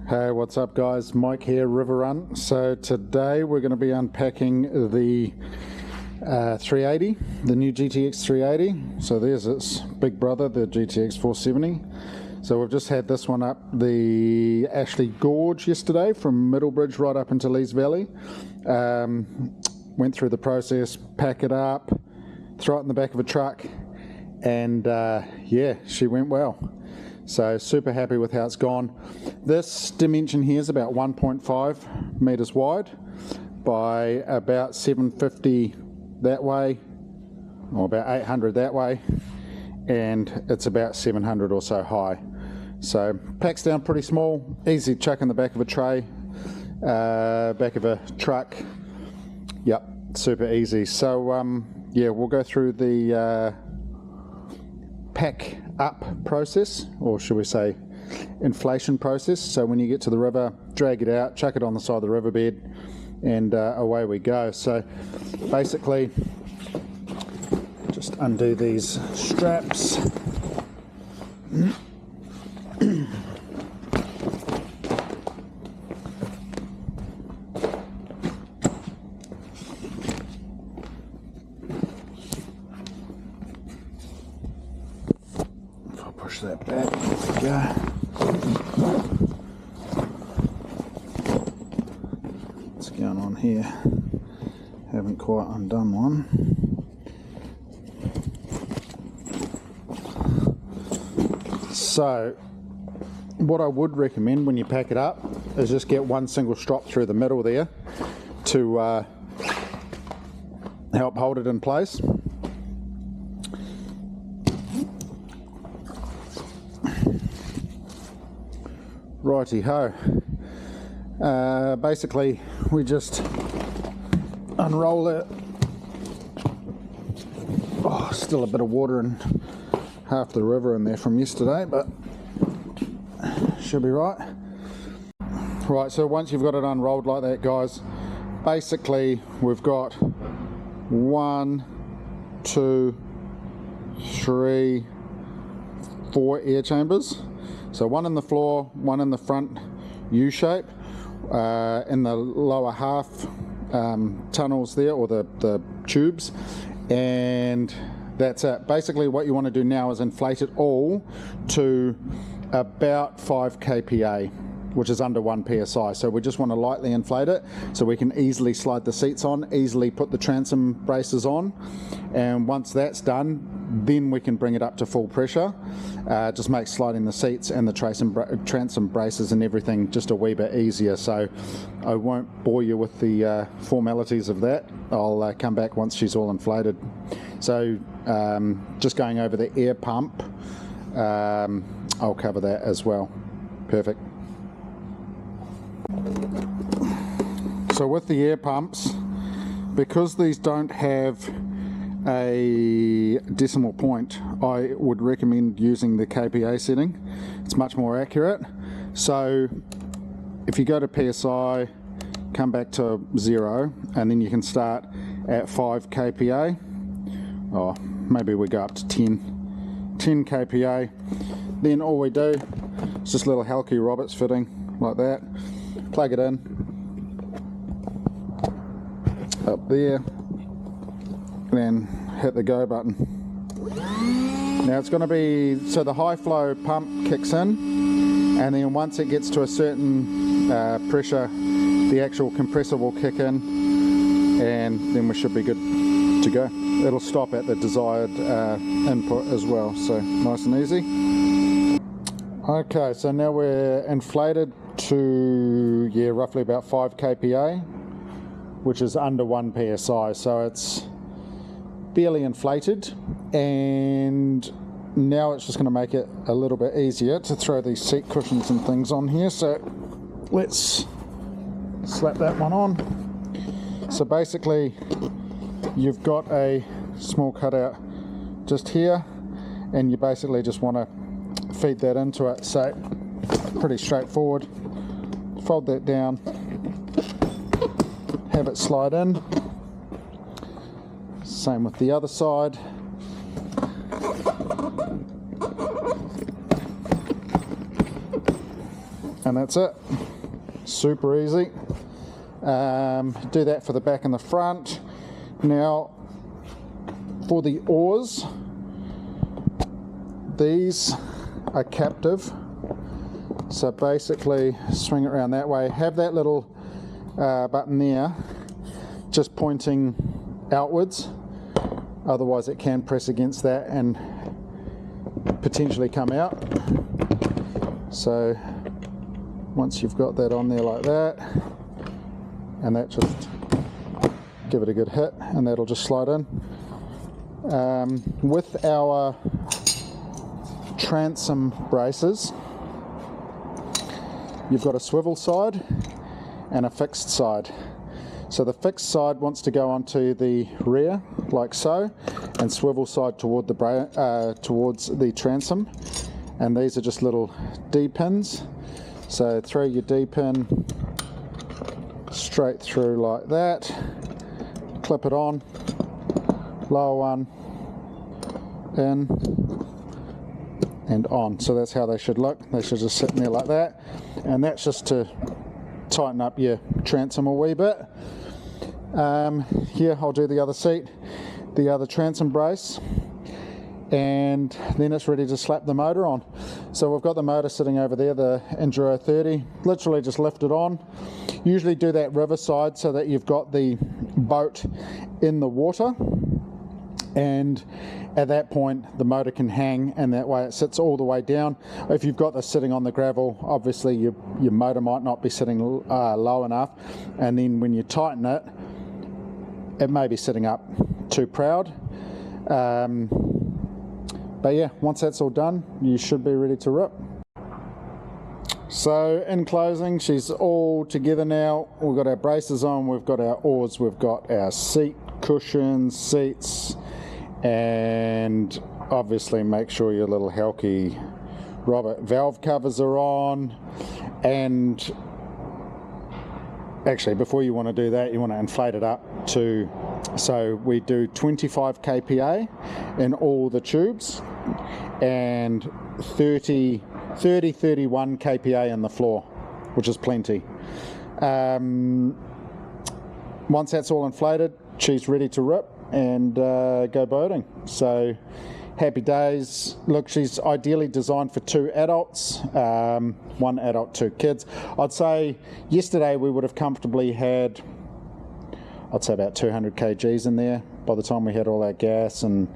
Hey, what's up guys? Mike here, River Run. So today we're going to be unpacking the 380, the new GTX 380. So there's its big brother, the GTX 470. So we've just had this one up the Ashley Gorge yesterday from Middlebridge right up into Lees Valley. Went through the process, pack it up, throw it in the back of a truck, and yeah, she went well. So super happy with how it's gone. This dimension here is about 1.5 meters wide by about 750 that way, or about 800 that way, and it's about 700 or so high. So packs down pretty small, easy to chuck in the back of a tray, back of a truck. Yep, super easy. So yeah, we'll go through the pack up process, or should we say inflation process. So when you get to the river, drag it out, chuck it on the side of the riverbed, and away we go. So basically just undo these straps. Push that back, there we go. What's going on here? Haven't quite undone one. So, what I would recommend when you pack it up is just get one single strop through the middle there to help hold it in place. Righty-ho. Basically, we just unroll it. Oh, still a bit of water in half the river in there from yesterday, but should be right. Right, so once you've got it unrolled like that, guys, basically we've got 1, 2, 3, 4 air chambers. So one in the floor, one in the front U-shape, in the lower half tunnels there, or the tubes, and that's it. Basically what you want to do now is inflate it all to about 5 kPa, which is under 1 psi. So we just want to lightly inflate it so we can easily slide the seats on, easily put the transom braces on, and once that's done, then we can bring it up to full pressure. Just makes sliding the seats and the transom braces and everything just a wee bit easier. So I won't bore you with the formalities of that. I'll come back once she's all inflated. So just going over the air pump, I'll cover that as well. Perfect. So with the air pumps, because these don't have a decimal point, I would recommend using the kPa setting. It's much more accurate. So if you go to PSI, come back to 0, and then you can start at 5 kPa, or maybe we go up to 10 kPa. Then all we do is just a little Halkey Roberts fitting like that, plug it in up there, then hit the go button. Now it's going to be, so the high flow pump kicks in, and then once it gets to a certain pressure, the actual compressor will kick in, and then we should be good to go. It'll stop at the desired input as well, so nice and easy. Okay, so now we're inflated to, yeah, roughly about 5 kPa, which is under 1 psi, so it's barely inflated, and now it's just going to make it a little bit easier to throw these seat cushions and things on here. So let's slap that one on. So basically you've got a small cutout just here, and you basically just want to feed that into it. So pretty straightforward. Fold that down, have it slide in. Same with the other side. And that's it. Super easy. Do that for the back and the front. Now for the oars, these are captive, so basically swing it around that way. Have that little button there just pointing outwards, otherwise it can press against that and potentially come out. So once you've got that on there like that, and that, just give it a good hit and that'll just slide in. With our transom braces, you've got a swivel side and a fixed side. So the fixed side wants to go onto the rear like so, and swivel side toward the towards the transom. And these are just little D pins. So throw your D pin straight through like that, clip it on, lower one, in and on. So that's how they should look. They should just sit in there like that, and that's just to tighten up your transom a wee bit. Here I'll do the other seat, the other transom brace, and then it's ready to slap the motor on. So we've got the motor sitting over there, the Enduro 30. Literally just lift it on. Usually do that riverside so that you've got the boat in the water, and at that point the motor can hang, and that way it sits all the way down. If you've got this sitting on the gravel, obviously your motor might not be sitting low enough, and then when you tighten it, it may be sitting up too proud. But yeah, once that's all done, you should be ready to rip. So in closing, she's all together now. We've got our braces on, we've got our oars, we've got our seat cushions, seats, and obviously make sure your little Helke Robert valve covers are on. And actually, before you want to do that, you want to inflate it up to, so we do 25 kPa in all the tubes and 31 kPa in the floor, which is plenty. Once that's all inflated, she's ready to rip and go boating. So happy days. Look, she's ideally designed for 2 adults, 1 adult, 2 kids. I'd say yesterday we would have comfortably had, I'd say about 200 kgs in there by the time we had all our gas and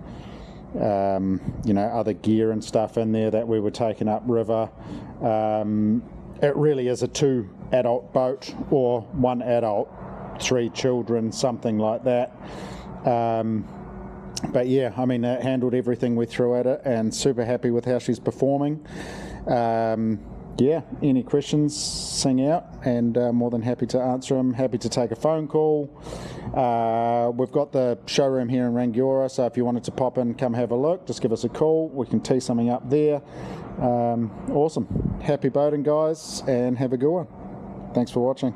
you know, other gear and stuff in there that we were taking up river. It really is a 2 adult boat, or 1 adult, 3 children, something like that. But yeah, I mean, it handled everything we threw at it, and super happy with how she's performing. Yeah, any questions, sing out, and more than happy to answer them. Happy to take a phone call. We've got the showroom here in Rangiora, so if you wanted to pop in, come have a look, just give us a call. We can tee something up there. Awesome. Happy boating, guys, and have a good one. Thanks for watching.